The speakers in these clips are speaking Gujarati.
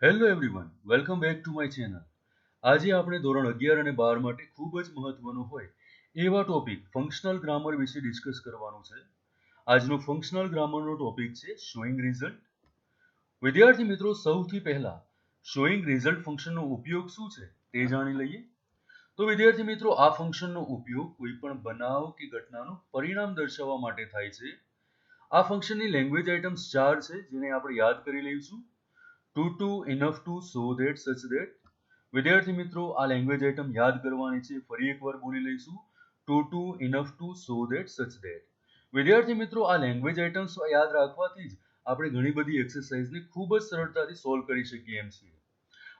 Hello everyone, welcome back to my channel. આજે આપણે ધોરણ 11 અને 12 માટે ખૂબ જ મહત્વનો હોય એવા ટોપિક ફંક્શનલ ગ્રામર વિશે ડિસ્કસ કરવાનું છે. આજનો ફંક્શનલ ગ્રામરનો ટોપિક છે શોઈંગ રિઝલ્ટ. વિદ્યાર્થી મિત્રો, સૌથી પહેલા શોઈંગ રિઝલ્ટ ફંક્શનનો ઉપયોગ શું છે તે જાણી લઈએ. તો વિદ્યાર્થી મિત્રો, આ ફંક્શનનો ઉપયોગ કોઈ પણ બનાવ કે ઘટનાનું પરિણામ દર્શાવવા માટે થાય છે. આ ફંક્શનની લેંગ્વેજ આઇટમ્સ 4 છે, જેને આપણે યાદ કરી લઈશું. to, enough to, so that, such that. વિદ્યાર્થી મિત્રો, આ લેંગ્વેજ આઇટમ યાદ કરવાની છે. ફરી એકવાર બોલી લઈશું. to, enough to, so that, such that. વિદ્યાર્થી મિત્રો, આ લેંગ્વેજ આઇટમ્સ યાદ રાખવાથી જ આપણે ઘણી બધી એક્સરસાઇઝને ખૂબ જ સરળતાથી સોલ્વ કરી શકીએ એમ છીએ.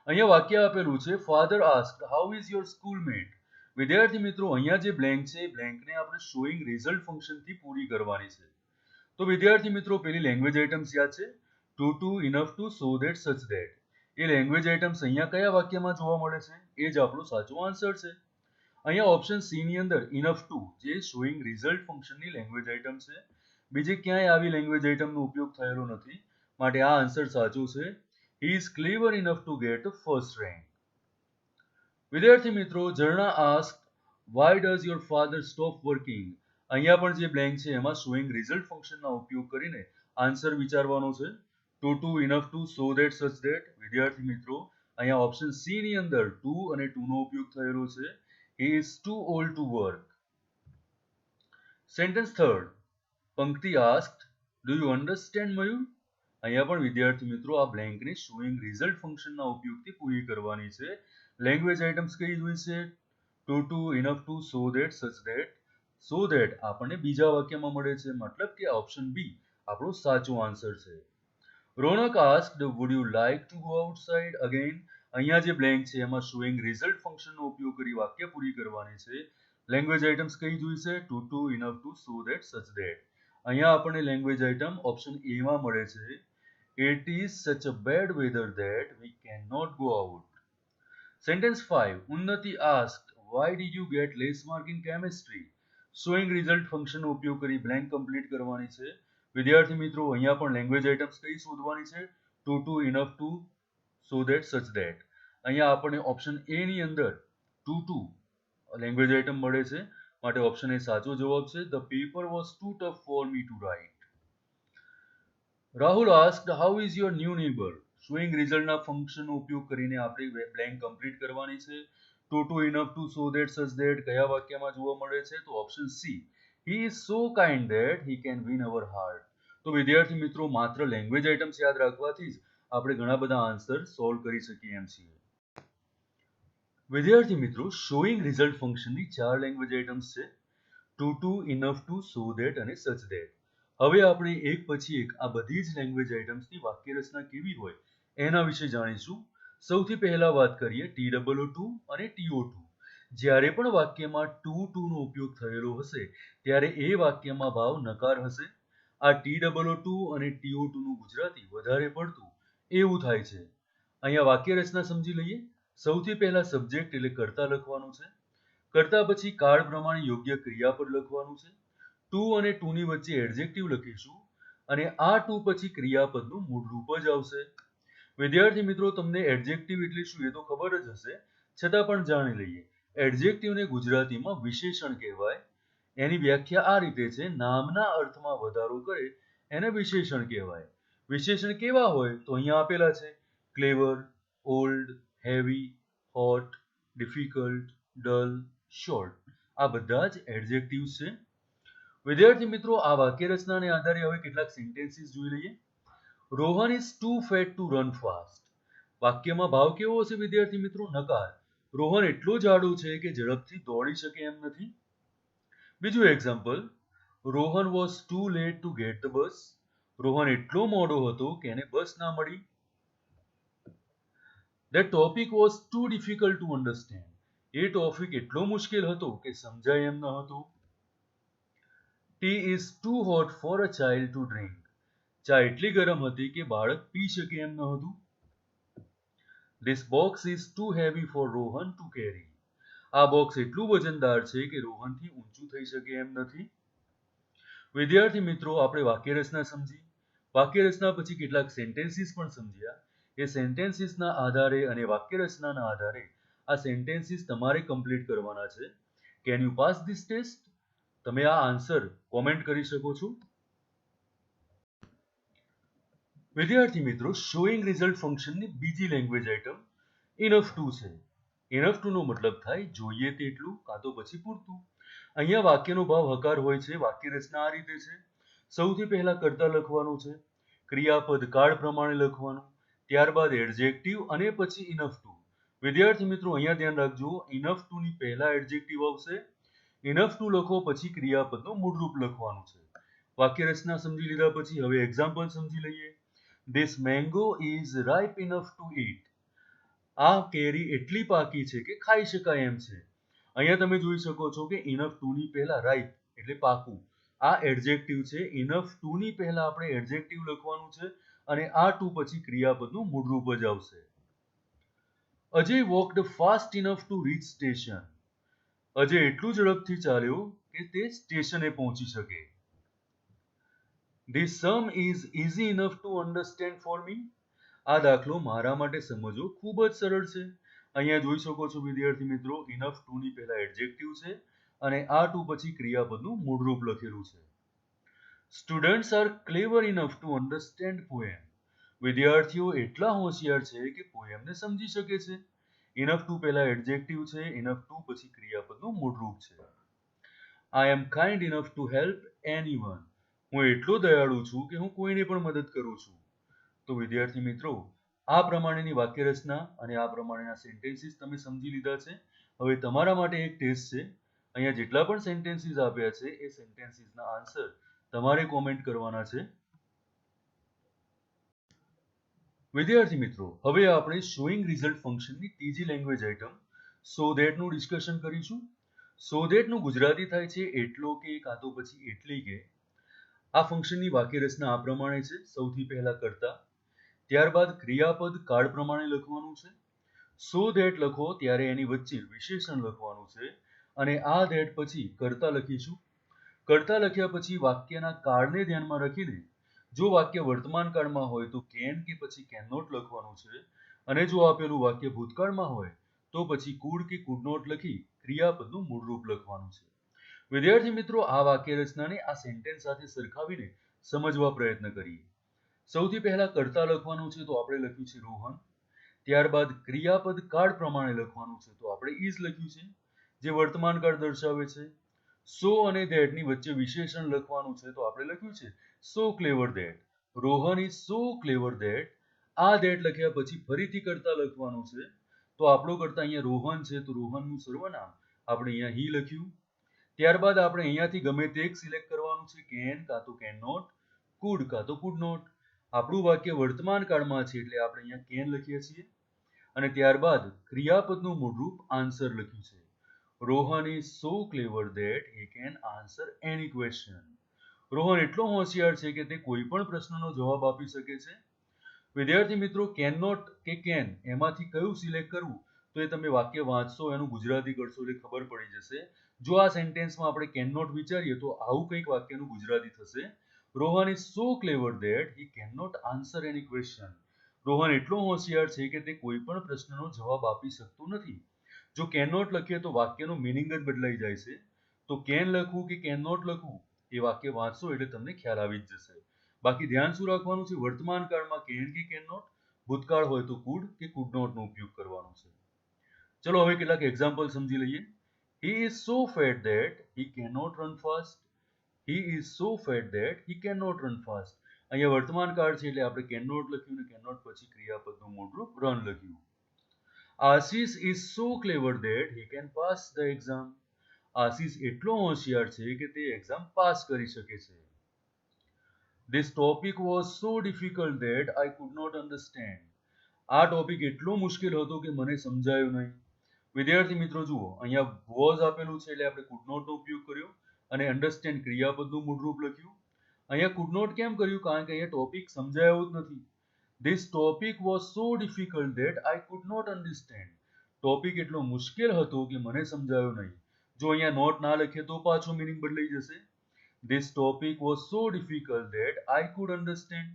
અહીંયા વાક્ય આપેલું છે, father asked how is your schoolmate. વિદ્યાર્થી મિત્રો, અહીંયા જે બ્લેન્ક છે, બ્લેન્કને આપણે શોઈંગ રિઝલ્ટ ફંક્શનથી પૂરી કરવાની છે. તો વિદ્યાર્થી મિત્રો, પેલી લેંગ્વેજ આઇટમ્સ યાદ છે, to, enough to, so that, such that. A language items અહીંયા કયા વાક્યમાં જોવા મળે છે? એ જ આપણો સાચો આન્સર છે. અહીંયા ઓપ્શન સી ની અંદર ઇનફ ટુ, જે શોઈંગ રિઝલ્ટ ફંક્શનની લેંગ્વેજ આઇટમ છે. બીજે ક્યાંય આવી લેંગ્વેજ આઇટમનો ઉપયોગ થયેલો નથી, માટે આ આન્સર સાચો છે. He is clever enough to get first rank. વિદ્યાર્થી મિત્રો, Jharna ask why does your father stop working. અહીંયા પણ જે બ્લેન્ક છે એમાં શોઈંગ રિઝલ્ટ ફંક્શનનો ઉપયોગ કરીને આન્સર વિચારવાનો છે. to, enough to, so that, such that. વિદ્યાર્થી મિત્રો, અહીંયા ઓપ્શન સી ની અંદર ટુ અને ટુ નો ઉપયોગ થયેલો છે. he is too old to work. Sentence third, પંક્તિ આસ્ક્ડ ડુ યુ અન્ડરસ્ટેન્ડ મયુર. અહીંયા પણ વિદ્યાર્થી મિત્રો, આ બ્લેન્કને શોઈંગ રિઝલ્ટ ફંક્શનના ઉપયોગથી પૂરી કરવાની છે. લેંગ્વેજ આઇટમ્સ કઈ જોઈ છે? to, enough to, so that, such that. so that આપણને બીજા વાક્યમાં મળે છે, મતલબ કે ઓપ્શન બી આપણો સાચો આન્સર છે. Ronak asked would you like to go outside again. અહીંયા જે બ્લેન્ક છે એમાં શોઈંગ રિઝલ્ટ ફંક્શનનો ઉપયોગ કરી વાક્ય પૂરી કરવાની છે. લેંગ્વેજ આઇટમ્સ કઈ જોઈ છે? to, enough to, so that, such that. અહીંયા આપણને લેંગ્વેજ આઇટમ ઓપ્શન એ માં મળે છે. It is such a bad weather that we cannot go out. Sentence 5, ઉન્નતિ asked why did you get less mark in chemistry. Showing result ફંક્શનનો ઉપયોગ કરી બ્લેન્ક કમ્પ્લીટ કરવાની છે. વિદ્યાર્થી મિત્રો, અહીંયા પણ લેંગ્વેજ આઇટમ્સ કઈ શોધવાની છે? to, enough to, so that, such that. અહીંયા આપણને ઓપ્શન એ ની અંદર to લેંગ્વેજ આઇટમ મળે છે, માટે ઓપ્શન એ સાચો જવાબ છે. The paper was too tough for me to write. રાહુલ asked how is your new neighbor. Showing રિઝલ્ટના ફંક્શનનો ઉપયોગ કરીને આપણે બ્લેન્ક કમ્પ્લીટ કરવાની છે. to, enough to, so that, such that કયા વાક્યમાં જોવા મળે છે? તો option C, he is so kind that he can win our heart. તો વિદ્યાર્થી મિત્રો, માત્ર લેંગ્વેજ આઇટમ્સ યાદ રાખવાથી જ આપણે ઘણા બધા આન્સર સોલ્વ કરી શકીએ એમ છીએ. વિદ્યાર્થી મિત્રો, શોઈંગ રિઝલ્ટ ફંક્શનની 4 લેંગ્વેજ આઇટમ્સ છે, to, enough to, so that અને such that. હવે આપણે એક પછી એક આ બધી જ લેંગ્વેજ આઇટમ્સની વાક્ય રચના કેવી હોય એના વિશે જાણીશું. સૌથી પહેલા વાત કરીએ TOO અને TO2. જ્યારે પણ વાક્યમાં to નો ઉપયોગ થયેલો હશે ત્યારે એ વાક્યમાં ભાવ નકાર હશે. આ TOO અને TO2 નું ગુજરાતી વધારે પડતું એવું થાય છે. અહીંયા વાક્ય રચના સમજી લઈએ. સૌથી પહેલા સબ્જેક્ટ એટલે કર્તા લખવાનું છે. કર્તા પછી કાળ પ્રમાણે યોગ્ય ક્રિયાપદ લખવાનું છે. ટુ અને ટુ ની વચ્ચે એડજેક્ટિવ લખીશું અને આ ટુ પછી ક્રિયાપદનું મૂળ રૂપ જ આવશે. વિદ્યાર્થી મિત્રો, તમને એડજેક્ટિવ એટલે શું એ તો ખબર જ હશે, છતાં પણ જાણી લઈએ. એડજેક્ટિવને ગુજરાતીમાં વિશેષણ કહેવાય. એની વ્યાખ્યા આ રીતે છે, નામના અર્થમાં વધારો કરે એને વિશેષણ કહેવાય. વિશેષણ કેવા હોય તો અહીંયા આપેલા છે, clever, old, heavy, hot, difficult, dull, short. આ બધા જ એડજેક્ટિવ્સ છે. વિદ્યાર્થી મિત્રો, આ વાક્ય રચનાને આધારે હવે કેટલાક સેન્ટેન્સીસ જોઈ લઈએ. Rohan is too fat to run fast. વાક્યમાં ભાવ કેવો હશે વિદ્યાર્થી મિત્રો? નકાર. રોહન એટલો જાડો છે કે ઝડપથી દોડી શકે એમ નથી. બીજું example, Rohan was too late to get the bus. Rohan એટલો મોડો હતો કે એને બસ ના મળી. That topic was too difficult to understand. A topic એટલો મુશ્કેલ હતો કે સમજાય એમ ન હતો. Tea is too hot for a child to drink. ચા એટલી ગરમ હતી કે બાળક પી શકે એમ ન હતું. This box is too heavy for Rohan to carry. આ બોક્સ એટલું વજનદાર છે કે રોહનથી ઊંચું થઈ શકે એમ નથી. વિદ્યાર્થી મિત્રો, આપણે વાક્ય રચના સમજી. વાક્ય રચના પછી કેટલાક સેન્ટેન્સીસ પણ સમજ્યા. એ સેન્ટેન્સીસના આધારે અને વાક્ય રચનાના આધારે આ સેન્ટેન્સીસ તમારે કમ્પ્લીટ કરવાના છે. Can you pass this test? તમે આ આન્સર કોમેન્ટ કરી શકો છો. વિદ્યાર્થી મિત્રો, શોઈંગ રિઝલ્ટ ફંક્શનની બીજી લેંગ્વેજ આઇટમ ઇનફ ટુ છે. ઇનફ ટુ નો મતલબ થાય જોઈએ તેટલું કાં તો પછી પૂરતું. અહીંયા વાક્યનો ભાવ હકાર હોય છે. વાક્ય રચના આ રીતે છે. સૌથી પહેલા કર્તા લખવાનું છે, ક્રિયાપદ કાળ પ્રમાણે લખવાનું, ત્યારબાદ એડજેક્ટિવ અને પછી ઇનફ ટુ. વિદ્યાર્થી મિત્રો, અહીંયા ધ્યાન રાખજો, ઇનફ ટુ ની પહેલા એડજેક્ટિવ આવશે. ઇનફ ટુ લખો પછી ક્રિયાપદનું મૂળરૂપ લખવાનું છે. વાક્ય રચના સમજી લીધા પછી હવે એક્ઝામ્પલ સમજી લઈએ. This mango is ripe enough to eat. આ કેરી એટલી પાકી છે કે ખાઈ શકાય એમ છે. અહીંયા તમે જોઈ શકો છો કે ઇનફ ટુ ની પહેલા રાઈપ એટલે પાકું આ એડજેક્ટિવ છે. ઇનફ ટુ ની પહેલા આપણે એડજેક્ટિવ લખવાનું છે અને આ ટુ પછી ક્રિયાપદનું મૂળરૂપ જ આવશે. Ajay walked fast enough to reach station. Ajay એટલું ઝડપથી ચાલ્યો કે તે સ્ટેશને પહોંચી શકે. This sum is easy enough to understand for me. આ દાખલો મારા માટે સમજવો ખૂબ જ સરળ છે. અહીંયા જોઈ શકો છો વિદ્યાર્થી મિત્રો, ઇનફ ટુ ની પહેલા એડજેક્ટિવ છે અને આ ટુ પછી ક્રિયાપદનું મૂળરૂપ લખેલું છે. Students are clever enough to understand poem. વિદ્યાર્થીઓ એટલા હોશિયાર છે કે પોએમને સમજી શકે છે. ઇનફ ટુ પહેલા એડજેક્ટિવ છે, ઇનફ ટુ પછી ક્રિયાપદનું મૂળરૂપ છે. I am kind enough to help anyone. હું એટલો દયાળુ છું કે હું કોઈને પણ મદદ કરું છું. તો વિદ્યાર્થી મિત્રો, આ પ્રમાણેની વાક્ય રચના અને આ પ્રમાણેના સેન્ટેન્સીસ તમે સમજી લીધા છે. હવે તમારા માટે એક ટેસ્ટ છે. અહીંયા જેટલા પણ સેન્ટેન્સીસ આપ્યા છે એ સેન્ટેન્સીસના આન્સર તમારે કોમેન્ટ કરવાના છે. વિદ્યાર્થી મિત્રો, હવે આપણે શોઈંગ રિઝલ્ટ ફંક્શનની ત્રીજી લેંગ્વેજ આઇટમ સો ધેટ નું ડિસ્કશન કરીશું. સો ધેટ નું ગુજરાતી થાય છે એટલો કે કાં તો પછી એટલી કે. આ ફંક્શનની વાક્ય રચના આ પ્રમાણે છે. સૌથી પહેલા કર્તા, ત્યારબાદ ક્રિયાપદ કાળ પ્રમાણે લખવાનું છે. સો ધેટ લખો ત્યારે એની વચ્ચે વિશેષણ લખવાનું છે અને આ ધેટ પછી કર્તા લખીશું. કર્તા લખ્યા પછી વાક્યના કાળને ધ્યાનમાં રાખીને જો વાક્ય વર્તમાન કાળમાં હોય તો કેન કે પછી કેન નોટ લખવાનું છે અને જો આપેલું વાક્ય ભૂતકાળમાં હોય તો પછી કુડ કે કુડ નોટ લખી ક્રિયાપદનું મૂળરૂપ લખવાનું છે. વિદ્યાર્થી મિત્રો, આ વાક્ય રચનાને આ સેન્ટેન્સ સાથે સરખાવીને સમજવા પ્રયત્ન કરીએ. સૌથી પહેલા કર્તા લખવાનું છે તો આપણે લખ્યું છે રોહન. ત્યારબાદ ક્રિયાપદ કાળ પ્રમાણે લખવાનું છે તો આપણે ઇઝ લખ્યું છે જે વર્તમાન કાળ દર્શાવે છે. સો અને ધેટ ની વચ્ચે વિશેષણ લખવાનું છે તો આપણે લખ્યું છે so clever that. Rohan is so clever that. આ ધેટ લખ્યા પછી ફરીથી કર્તા લખવાનું છે તો આપણો કર્તા અહીંયા રોહન છે તો રોહનનું સર્વનામ આપણે અહીંયા હી લખ્યું. ત્યારબાદ આપણે અહીંયાથી ગમે તે એક સિલેક્ટ કરવાનું છે, કેન કાં તો કેન નોટ, કુડ કાં તો કુડ નોટ. આપણું વાક્ય વર્તમાન કાળમાં છે એટલે આપણે અહીંયા કેન લખીએ છીએ અને ત્યારબાદ ક્રિયાપદનું મૂળરૂપ આન્સર લખ્યું છે. Rohan is so clever that he can answer any question. Rohan એટલો હોશિયાર છે કે તે કોઈ પણ પ્રશ્નનો જવાબ આપી શકે છે. વિદ્યાર્થી મિત્રો, કેન નોટ કે કેન એમાંથી કયું સિલેક્ટ કરવું તો એ તમે વાક્ય વાંચશો એનું ગુજરાતી કરશો એટલે ખબર પડી જશે. જો આ સેન્ટેન્સમાં આપણે કેન નોટ વિચારીએ તો આવું કંઈક વાક્યનું ગુજરાતી થશે. Rohan is so clever that he can not answer any question. Rohan એટલો હોશિયાર છે કે તે કોઈ પણ પ્રશ્નનો જવાબ આપી શકતો નથી. જો કેન નોટ લખીએ તો વાક્યનો મિનિંગ જ બદલાઈ જાય છે. તો કેન લખવું કે કેન નોટ લખવું એ વાક્ય વાંચશો એટલે તમને ખ્યાલ આવી જ જશે. બાકી ધ્યાન શું રાખવાનું છે, વર્તમાન કાળમાં કેન કે કેન નોટ, ભૂતકાળ હોય તો કુડ કે કુડ નોટ નો ઉપયોગ કરવાનો છે. ચલો હવે કેટલાક એક્ઝામ્પલ સમજી લઈએ. He is so fat that he cannot run fast. He is so fat that he cannot run fast. અહીંયા વર્તમાન કાળ છે એટલે આપણે કેન નોટ લખ્યું ને કેન નોટ પછી ક્રિયાપદનું મૂળરૂપ રન લખ્યું. આશીષ is so clever that he can pass the exam. આશીષ એટલો હોશિયાર છે કે તે એક્ઝામ પાસ કરી શકે છે. This topic was so difficult that I could not understand. આ ટોપિક એટલો મુશ્કેલ હતો કે મને સમજાયું નહીં. વિદ્યાર્થી મિત્રો જુઓ, અહીંયા was આપેલું છે એટલે આપણે could not નો ઉપયોગ કર્યો અને understand ક્રિયાપદનું મૂળરૂપ લખ્યું. અહીંયા could not કેમ કર્યું? કારણ કે અહીંયા ટોપિક સમજાયો જ નથી. This topic was so difficult that I could not understand. Topic એટલો મુશ્કેલ હતો કે મને સમજાયો નહીં. જો અહીંયા નોટ ના લખીએ તો પાછો મીનિંગ બદલાઈ જશે. This topic was so difficult that I could understand.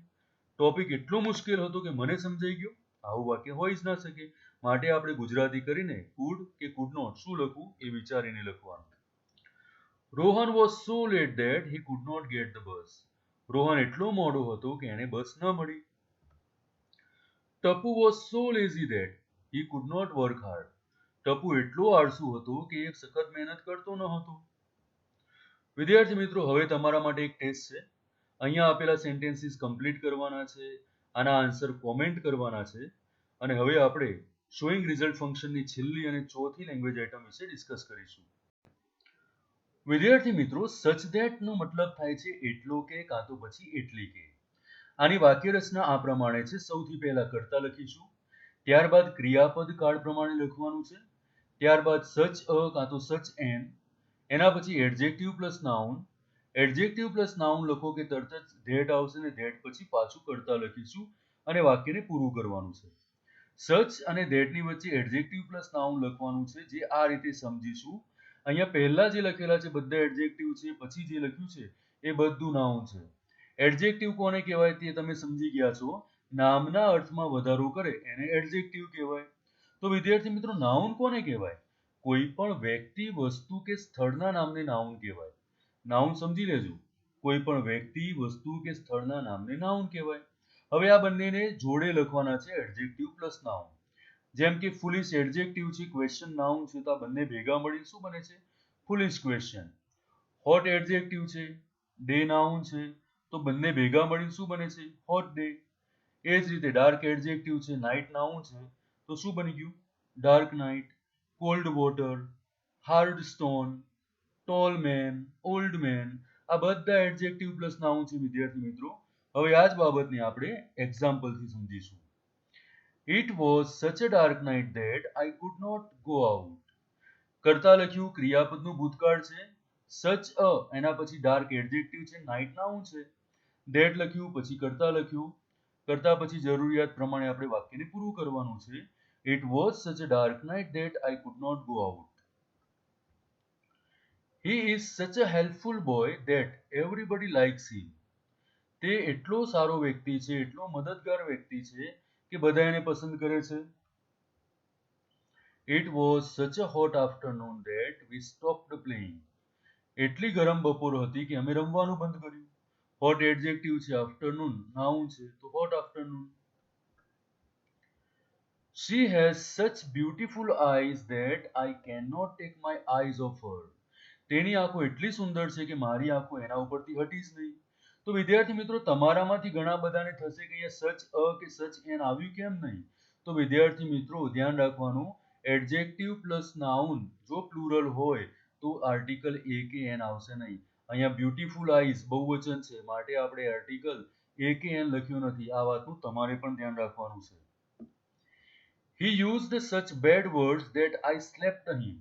Topic એટલો મુશ્કેલ હતો કે મને સમજાઈ ગયો. આવું વાક્ય હોઈ જ ના શકે. માટે આપણે ગુજરાતી કરીને કુડ કે કુડ નોટ શું લખવું એ વિચારીને લખવાનું. Rohan was so late that he could not get the bus. Rohan એટલો મોડો હતો કે એને બસ ન મળી. Tapu was so lazy that he could not work hard. Tapu એટલો આળસુ હતો કે એ સખત મહેનત કરતો ન હતો. વિદ્યાર્થી મિત્રો, હવે તમારા માટે એક ટેસ્ટ છે. અહીંયા આપેલા સેન્ટેન્સીસ કમ્પ્લીટ કરવાના છે, આના આન્સર કોમેન્ટ કરવાના છે, અને હવે આપણે શોઈંગ રિઝલ્ટ ફંક્શનની છેલ્લી અને ચોથી લેંગ્વેજ આઇટમ વિશે ડિસ્કસ કરીશું. વિદ્યાર્થી મિત્રો, સચ ધેટ નો મતલબ થાય છે એટલો કે કાં તો પછી એટલી કે. આની વાક્ય રચના આ પ્રમાણે છે. સૌથી પહેલા કર્તા લખીશું, ત્યારબાદ ક્રિયાપદ કાળ પ્રમાણે લખવાનું છે, ત્યારબાદ સચ અ કાં તો સચ એન, એના પછી adjective plus noun. Adjective plus noun લખો કે તરત જ ધેટ આવશે ને ધેટ પછી પાછું કર્તા લખીશું અને વાક્યને પૂરું કરવાનું છે. સચ અને ધેટની વચ્ચે એડજેક્ટિવ પ્લસ નાઉન લખવાનું છે, જે આ રીતે સમજીશું. અહીંયા પહેલા જે લખેલા છે બધા એડજેક્ટિવ છે, પછી જે લખ્યું છે એ બધું નાઉન છે. એડજેક્ટિવ કોને કહેવાય તે તમે સમજી ગયા છો. નામના અર્થમાં વધારો કરે એને એડજેક્ટિવ કહેવાય. તો વિદ્યાર્થી મિત્રો, નાઉન કોને કહેવાય? કોઈ પણ વ્યક્તિ, વસ્તુ કે સ્થળના નામને નાઉન કહેવાય. નાઉન સમજી લેજો. કોઈ પણ વ્યક્તિ, વસ્તુ કે સ્થળના નામને નાઉન કહેવાય. હવે આ બંનેને જોડે લખવાના છે, એડજેક્ટિવ પ્લસ નાઉન. જેમ કે ફુલિશ એડજેક્ટિવ છે, ક્વેશ્ચન નાઉન છે, તો આ બંને ભેગા મળીને શું બને છે? Foolish question. હોટ એડજેક્ટિવ છે, ડે નાઉન છે, તો બંને ભેગા મળીને શું બને છે? Hot day. એ જ રીતે ડાર્ક એડજેક્ટિવ છે, નાઇટ નાઉન છે, તો શું બની ગયું? Dark night. Cold water, hard stone, tall man, old man, આ બધા એડજેક્ટિવ પ્લસ નાઉન છે વિદ્યાર્થી મિત્રો. હવે આ જ બાબતને આપણે એક્ઝામ્પલથી સમજીશું. It was such a dark night that I could not go out. કર્તા લખ્યું, ક્રિયાપદનું ભૂતકાળ છે, સચ અ એના પછી ડાર્ક એડજેક્ટિવ છે, નાઇટ નાઉન છે, ધેટ લખ્યું, પછી કર્તા લખ્યું, કર્તા પછી જરૂરિયાત પ્રમાણે આપણે વાક્યને પૂરું કરવાનું છે. It was such a dark night that I could not go out. He is such a helpful boy that everybody likes him. તે એટલો સારો વ્યક્તિ છે, એટલો મદદગાર વ્યક્તિ છે કે બધા એને પસંદ કરે છે. It was such a hot afternoon that we stopped playing. એટલી ગરમ બપોર હતી કે અમે રમવાનું બંધ કર્યું. હોટ એડજેક્ટિવ છે, આફ્ટરનૂન નાઉન છે, તો hot afternoon. She has such beautiful eyes that I cannot take my eyes off her. તેની આંખો એટલી સુંદર છે કે મારી આંખો એના ઉપરથી હટી જ નહીં. તો વિદ્યાર્થી મિત્રો, તમારામાંથી ઘણા બધાને થશે કે અહીંયા સચ અ કે સચ એન આવ્યું કેમ નહીં? તો વિદ્યાર્થી મિત્રો, ધ્યાન રાખવાનું, એડજેક્ટિવ પ્લસ નાઉન જો પ્લુરલ હોય તો આર્ટિકલ એ કે એન આવશે નહીં. અહીંયા બ્યુટીફુલ આઈઝ બહુવચન છે, માટે આપણે આર્ટિકલ એ કે એન લખ્યું નથી. આ વાતનું તમારે પણ ધ્યાન રાખવાનું છે. He used such bad words that I slapped him.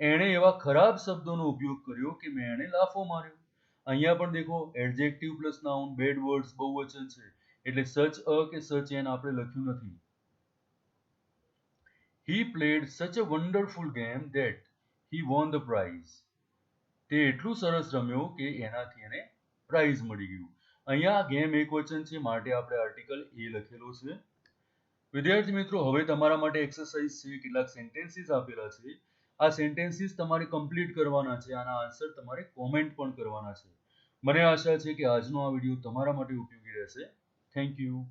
એણે એવા ખરાબ શબ્દોનો ઉપયોગ કર્યો કે મેં એને લાફો માર્યો. અહીંયા પણ દેખો, adjective plus noun, bad words બહુવચન છે, એટલે સચ અ કે સચ એન આપણે લખ્યું નથી. He played such a wonderful game that he won the prize. તે એટલું સરસ રમ્યો કે એનાથી એને પ્રાઇઝ મળી ગયું. અહીંયા ગેમ એકવચન છે, માટે આપણે આર્ટિકલ એ લખેલો છે. વિદ્યાર્થી મિત્રો, હવે તમારા માટે એક્સરસાઇઝ છે, કેટલાક સેન્ટેન્સીસ આપેલા છે. આ સેન્ટેન્સીસ તમારે કમ્પ્લીટ કરવાના છે, આના આન્સર તમારે કોમેન્ટ પણ કરવાના છે. મને આશા છે કે આજનો આ વિડીયો તમારા માટે ઉપયોગી રહેશે. Thank you.